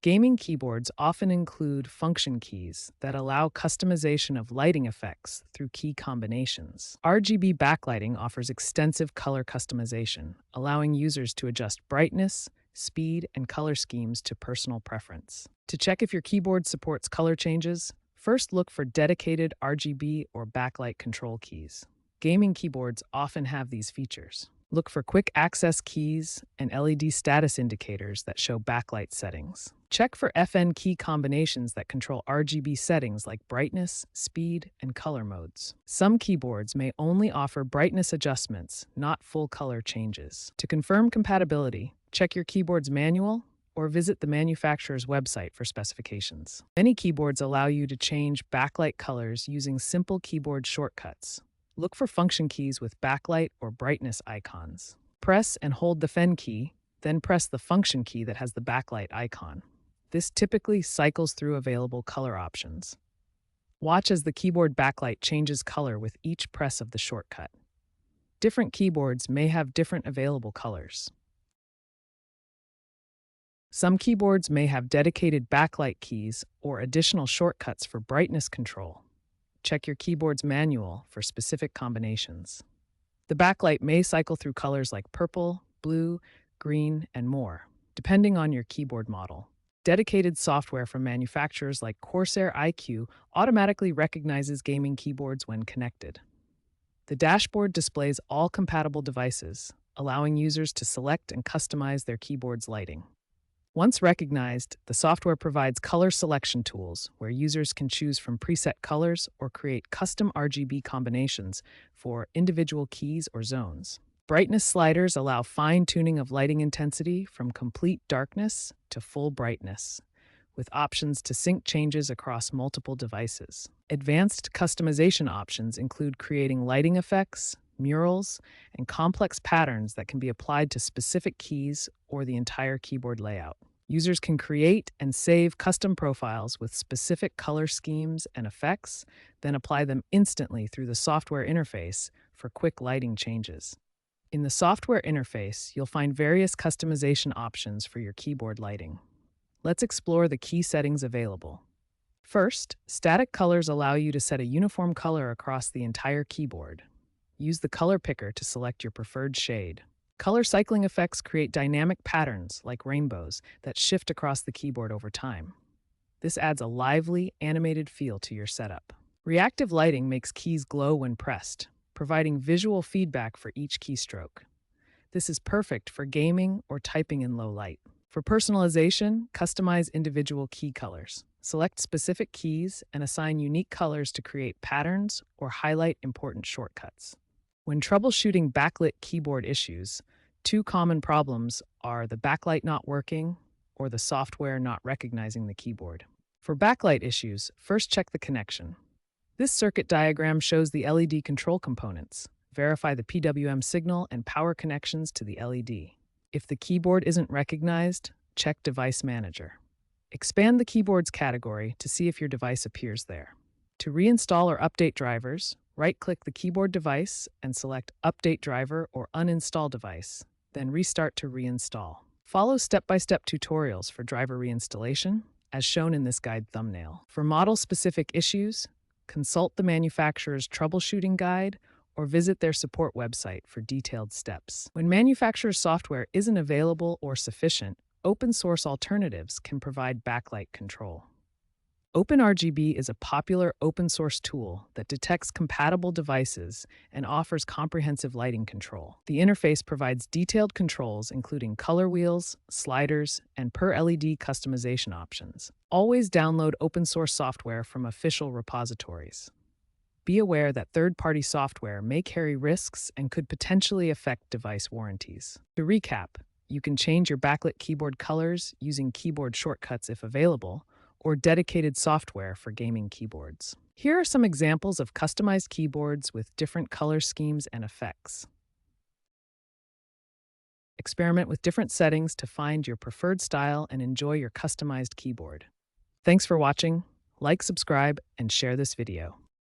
Gaming keyboards often include function keys that allow customization of lighting effects through key combinations. RGB backlighting offers extensive color customization, allowing users to adjust brightness, speed, and color schemes to personal preference. To check if your keyboard supports color changes, first look for dedicated RGB or backlight control keys. Gaming keyboards often have these features. Look for quick access keys and LED status indicators that show backlight settings. Check for Fn key combinations that control RGB settings like brightness, speed, and color modes. Some keyboards may only offer brightness adjustments, not full color changes. To confirm compatibility, check your keyboard's manual or visit the manufacturer's website for specifications. Many keyboards allow you to change backlight colors using simple keyboard shortcuts. Look for function keys with backlight or brightness icons. Press and hold the Fn key, then press the function key that has the backlight icon. This typically cycles through available color options. Watch as the keyboard backlight changes color with each press of the shortcut. Different keyboards may have different available colors. Some keyboards may have dedicated backlight keys or additional shortcuts for brightness control. Check your keyboard's manual for specific combinations. The backlight may cycle through colors like purple, blue, green, and more, depending on your keyboard model. Dedicated software from manufacturers like Corsair iQ automatically recognizes gaming keyboards when connected. The dashboard displays all compatible devices, allowing users to select and customize their keyboard's lighting. Once recognized, the software provides color selection tools where users can choose from preset colors or create custom RGB combinations for individual keys or zones. Brightness sliders allow fine-tuning of lighting intensity from complete darkness to full brightness, with options to sync changes across multiple devices. Advanced customization options include creating lighting effects, murals, and complex patterns that can be applied to specific keys or the entire keyboard layout. Users can create and save custom profiles with specific color schemes and effects, then apply them instantly through the software interface for quick lighting changes. In the software interface, you'll find various customization options for your keyboard lighting. Let's explore the key settings available. First, static colors allow you to set a uniform color across the entire keyboard. Use the color picker to select your preferred shade. Color cycling effects create dynamic patterns, like rainbows, that shift across the keyboard over time. This adds a lively, animated feel to your setup. Reactive lighting makes keys glow when pressed, providing visual feedback for each keystroke. This is perfect for gaming or typing in low light. For personalization, customize individual key colors. Select specific keys and assign unique colors to create patterns or highlight important shortcuts. When troubleshooting backlit keyboard issues, two common problems are the backlight not working or the software not recognizing the keyboard. For backlight issues, first check the connection. This circuit diagram shows the LED control components. Verify the PWM signal and power connections to the LED. If the keyboard isn't recognized, check Device Manager. Expand the keyboard's category to see if your device appears there. To reinstall or update drivers, right-click the keyboard device and select Update Driver or Uninstall Device, then restart to reinstall. Follow step-by-step tutorials for driver reinstallation, as shown in this guide thumbnail. For model-specific issues, consult the manufacturer's troubleshooting guide or visit their support website for detailed steps. When manufacturer's software isn't available or sufficient, open-source alternatives can provide backlight control. OpenRGB is a popular open-source tool that detects compatible devices and offers comprehensive lighting control. The interface provides detailed controls including color wheels, sliders, and per-LED customization options. Always download open-source software from official repositories. Be aware that third-party software may carry risks and could potentially affect device warranties. To recap, you can change your backlit keyboard colors using keyboard shortcuts if available, or dedicated software for gaming keyboards. Here are some examples of customized keyboards with different color schemes and effects. Experiment with different settings to find your preferred style and enjoy your customized keyboard. Thanks for watching. Like, subscribe, and share this video.